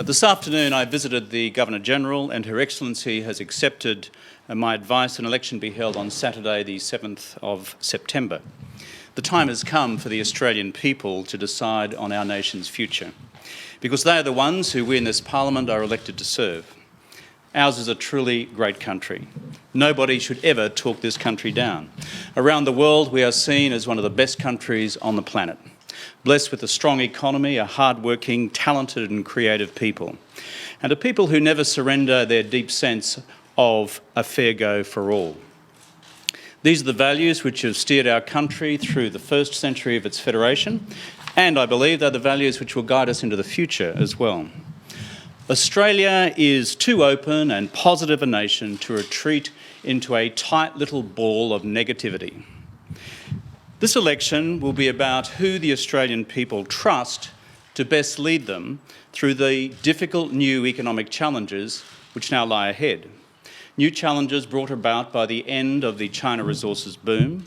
This afternoon I visited the Governor-General and Her Excellency has accepted my advice an election be held on Saturday the 7th of September. The time has come for the Australian people to decide on our nation's future, because they are the ones who we in this Parliament are elected to serve. Ours is a truly great country. Nobody should ever talk this country down. Around the world we are seen as one of the best countries on the planet, blessed with a strong economy, a hard-working, talented and creative people, and a people who never surrender their deep sense of a fair go for all. These are the values which have steered our country through the first century of its federation, and I believe they're the values which will guide us into the future as well. Australia is too open and positive a nation to retreat into a tight little ball of negativity. This election will be about who the Australian people trust to best lead them through the difficult new economic challenges which now lie ahead. New challenges brought about by the end of the China resources boom.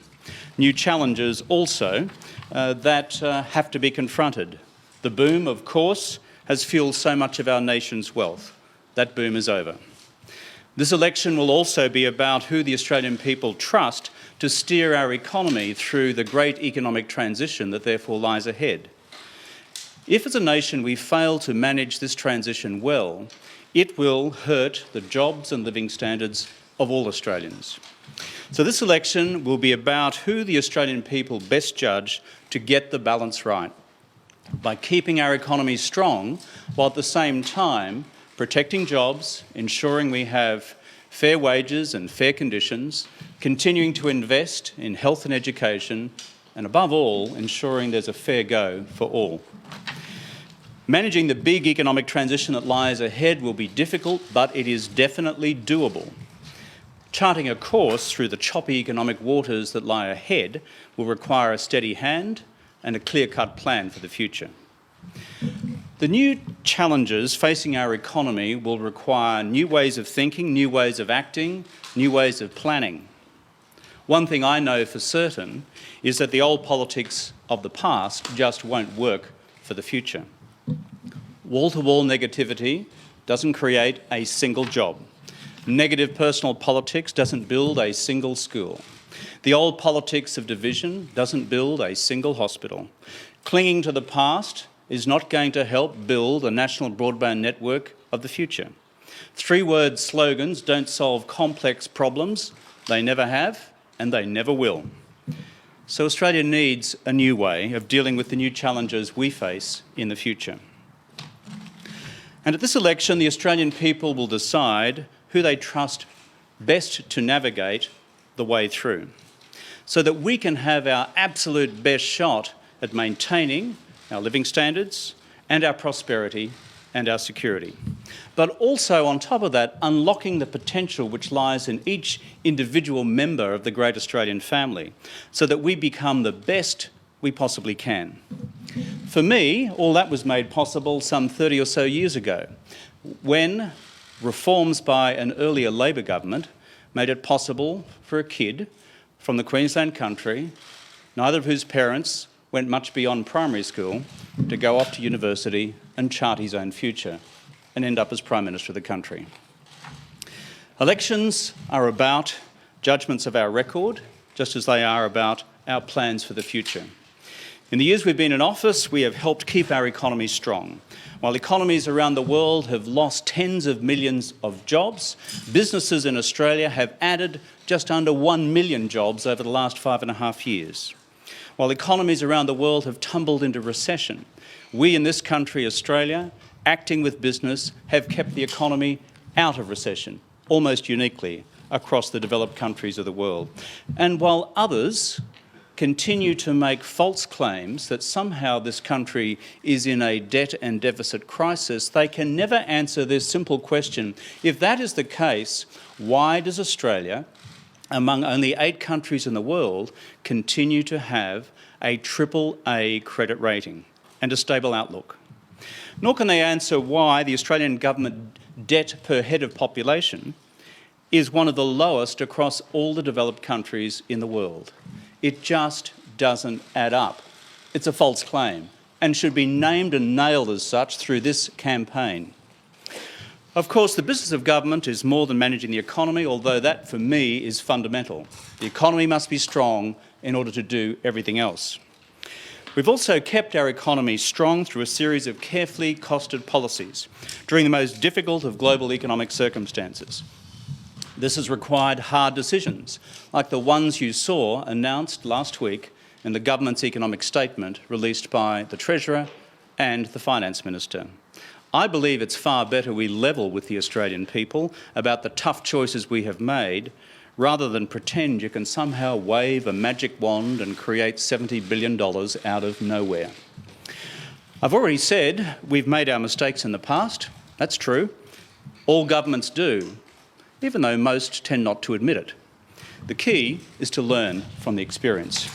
New challenges also that have to be confronted. The boom, of course, has fuelled so much of our nation's wealth. That boom is over. This election will also be about who the Australian people trust to steer our economy through the great economic transition that therefore lies ahead. If as a nation we fail to manage this transition well, it will hurt the jobs and living standards of all Australians. So this election will be about who the Australian people best judge to get the balance right, by keeping our economy strong while at the same time protecting jobs, ensuring we have fair wages and fair conditions, continuing to invest in health and education, and above all, ensuring there's a fair go for all. Managing the big economic transition that lies ahead will be difficult, but it is definitely doable. Charting a course through the choppy economic waters that lie ahead will require a steady hand and a clear-cut plan for the future. The new challenges facing our economy will require new ways of thinking, new ways of acting, new ways of planning. One thing I know for certain is that the old politics of the past just won't work for the future. Wall-to-wall negativity doesn't create a single job. Negative personal politics doesn't build a single school. The old politics of division doesn't build a single hospital. Clinging to the past is not going to help build a national broadband network of the future. Three-word slogans don't solve complex problems. They never have and they never will. So Australia needs a new way of dealing with the new challenges we face in the future. And at this election, the Australian people will decide who they trust best to navigate the way through, so that we can have our absolute best shot at maintaining our living standards and our prosperity and our security. But also, on top of that, unlocking the potential which lies in each individual member of the great Australian family, so that we become the best we possibly can. For me, all that was made possible some 30 or so years ago, when reforms by an earlier Labor government made it possible for a kid from the Queensland country, neither of whose parents went much beyond primary school, to go off to university and chart his own future and end up as Prime Minister of the country. Elections are about judgments of our record, just as they are about our plans for the future. In the years we've been in office, we have helped keep our economy strong. While economies around the world have lost tens of millions of jobs, businesses in Australia have added just under 1 million jobs over the last 5.5 years. While economies around the world have tumbled into recession, we in this country, Australia, acting with business, have kept the economy out of recession, almost uniquely across the developed countries of the world. And while others continue to make false claims that somehow this country is in a debt and deficit crisis, they can never answer this simple question. If that is the case, why does Australia, among only 8 countries in the world, continue to have a AAA credit rating and a stable outlook? Nor can they answer why the Australian government debt per head of population is one of the lowest across all the developed countries in the world. It just doesn't add up. It's a false claim and should be named and nailed as such through this campaign. Of course, the business of government is more than managing the economy, although that, for me, is fundamental. The economy must be strong in order to do everything else. We've also kept our economy strong through a series of carefully costed policies during the most difficult of global economic circumstances. This has required hard decisions, like the ones you saw announced last week in the government's economic statement released by the Treasurer and the Finance Minister. I believe it's far better we level with the Australian people about the tough choices we have made, rather than pretend you can somehow wave a magic wand and create $70 billion out of nowhere. I've already said we've made our mistakes in the past. That's true. All governments do, even though most tend not to admit it. The key is to learn from the experience.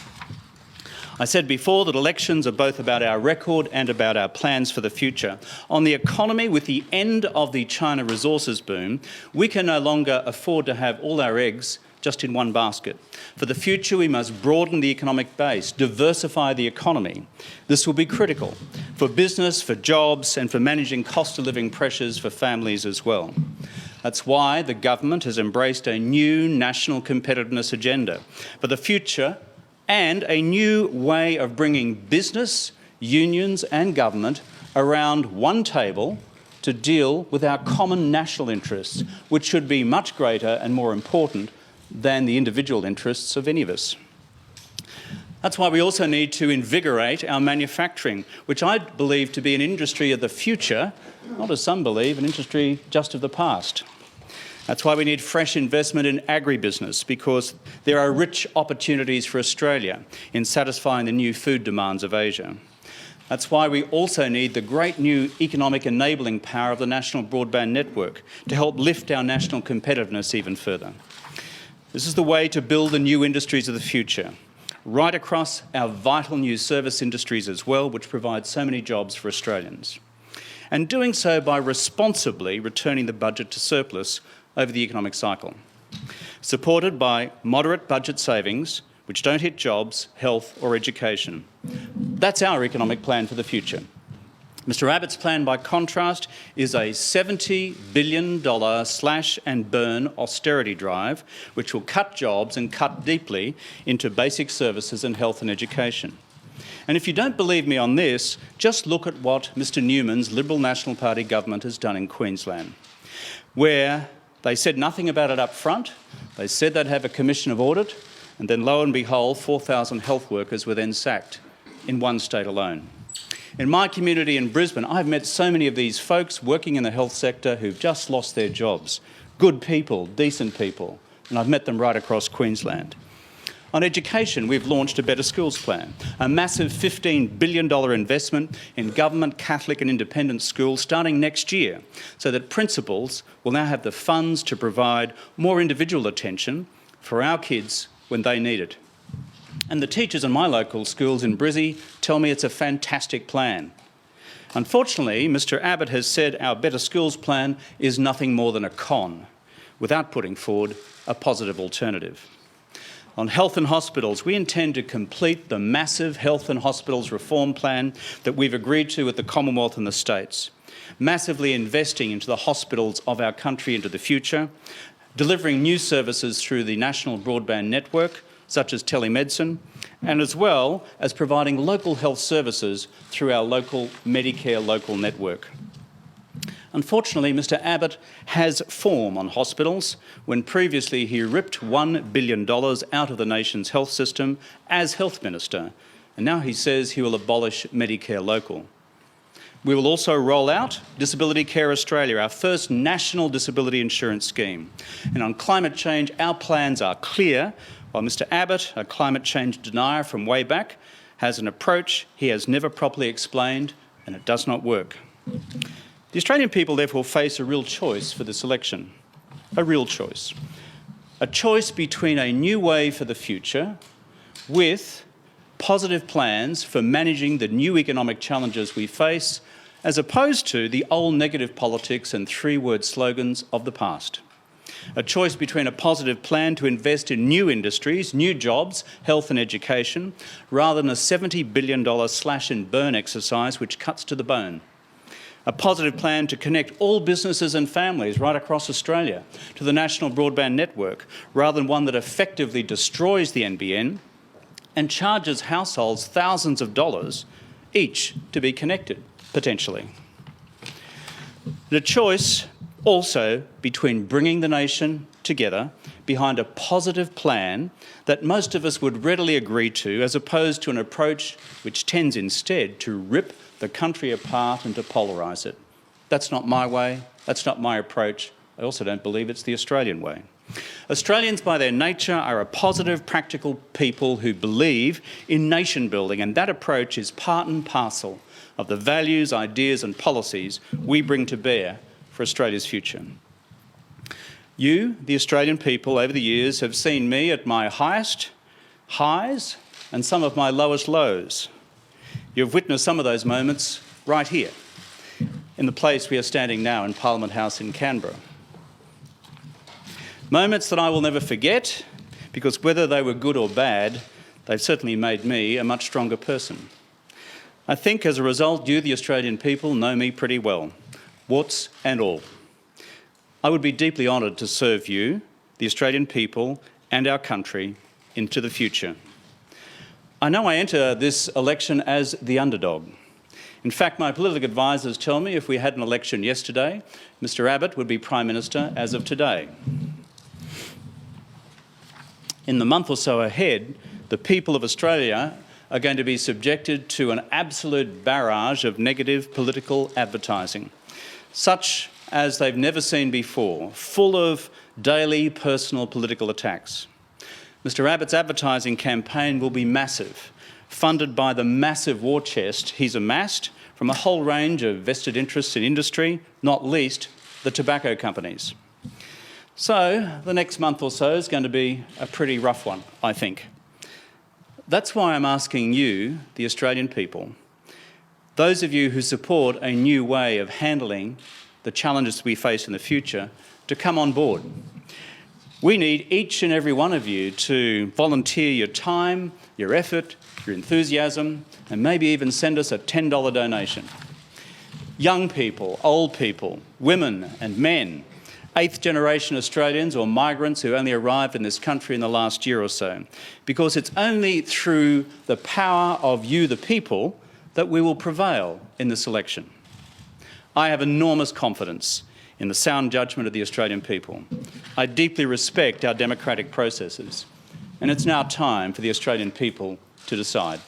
I said before that elections are both about our record and about our plans for the future. On the economy, with the end of the China resources boom, we can no longer afford to have all our eggs just in one basket. For the future, we must broaden the economic base, diversify the economy. This will be critical for business, for jobs, and for managing cost of living pressures for families as well. That's why the government has embraced a new national competitiveness agenda for the future, and a new way of bringing business, unions and government around one table to deal with our common national interests, which should be much greater and more important than the individual interests of any of us. That's why we also need to invigorate our manufacturing, which I believe to be an industry of the future, not as some believe, an industry just of the past. That's why we need fresh investment in agribusiness, because there are rich opportunities for Australia in satisfying the new food demands of Asia. That's why we also need the great new economic enabling power of the National Broadband Network to help lift our national competitiveness even further. This is the way to build the new industries of the future, right across our vital new service industries as well, which provide so many jobs for Australians. And doing so by responsibly returning the budget to surplus over the economic cycle, supported by moderate budget savings which don't hit jobs, health or education. That's our economic plan for the future. Mr Abbott's plan, by contrast, is a $70 billion slash and burn austerity drive which will cut jobs and cut deeply into basic services and health and education. And if you don't believe me on this, just look at what Mr Newman's Liberal National Party government has done in Queensland, where they said nothing about it up front. They said they'd have a commission of audit, and then lo and behold, 4,000 health workers were then sacked in one state alone. In my community in Brisbane, I've met so many of these folks working in the health sector who've just lost their jobs. Good people, decent people, and I've met them right across Queensland. On education, we've launched a Better Schools plan, a massive $15 billion investment in government, Catholic and independent schools starting next year, so that principals will now have the funds to provide more individual attention for our kids when they need it. And the teachers in my local schools in Brizzy tell me it's a fantastic plan. Unfortunately, Mr Abbott has said our Better Schools plan is nothing more than a con, without putting forward a positive alternative. On health and hospitals, we intend to complete the massive health and hospitals reform plan that we've agreed to with the Commonwealth and the states, massively investing into the hospitals of our country into the future, delivering new services through the National Broadband Network, such as telemedicine, and as well as providing local health services through our local Medicare local network. Unfortunately, Mr Abbott has form on hospitals when previously he ripped $1 billion out of the nation's health system as Health Minister, and now he says he will abolish Medicare Local. We will also roll out Disability Care Australia, our first national disability insurance scheme. And on climate change, our plans are clear, while Mr Abbott, a climate change denier from way back, has an approach he has never properly explained, and it does not work. The Australian people therefore face a real choice for this election, a real choice. A choice between a new way for the future with positive plans for managing the new economic challenges we face, as opposed to the old negative politics and three-word slogans of the past. A choice between a positive plan to invest in new industries, new jobs, health and education, rather than a $70 billion slash and burn exercise which cuts to the bone. a positive plan to connect all businesses and families right across Australia to the national broadband network, rather than one that effectively destroys the NBN and charges households thousands of dollars each to be connected, potentially. The choice also between bringing the nation together behind a positive plan that most of us would readily agree to, as opposed to an approach which tends instead to rip the country apart and to polarise it. That's not my way, that's not my approach. I also don't believe it's the Australian way. Australians, by their nature, are a positive, practical people who believe in nation building, and that approach is part and parcel of the values, ideas and policies we bring to bear for Australia's future. You, the Australian people, over the years have seen me at my highest highs and some of my lowest lows. You've witnessed some of those moments right here, in the place we are standing now in Parliament House in Canberra. Moments that I will never forget, because whether they were good or bad, they've certainly made me a much stronger person. I think as a result, you, the Australian people, know me pretty well, warts and all. I would be deeply honoured to serve you, the Australian people, and our country into the future. I know I enter this election as the underdog. In fact, my political advisers tell me if we had an election yesterday, Mr Abbott would be Prime Minister as of today. In the month or so ahead, the people of Australia are going to be subjected to an absolute barrage of negative political advertising, such as they've never seen before, full of daily personal political attacks. Mr Abbott's advertising campaign will be massive, funded by the massive war chest he's amassed from a whole range of vested interests in industry, not least the tobacco companies. So the next month or so is going to be a pretty rough one, I think. That's why I'm asking you, the Australian people, those of you who support a new way of handling the challenges we face in the future, to come on board. We need each and every one of you to volunteer your time, your effort, your enthusiasm, and maybe even send us a $10 donation. Young people, old people, women and men, eighth-generation Australians or migrants who only arrived in this country in the last year or so, because it's only through the power of you, the people, that we will prevail in this election. I have enormous confidence in the sound judgment of the Australian people. I deeply respect our democratic processes, and it's now time for the Australian people to decide.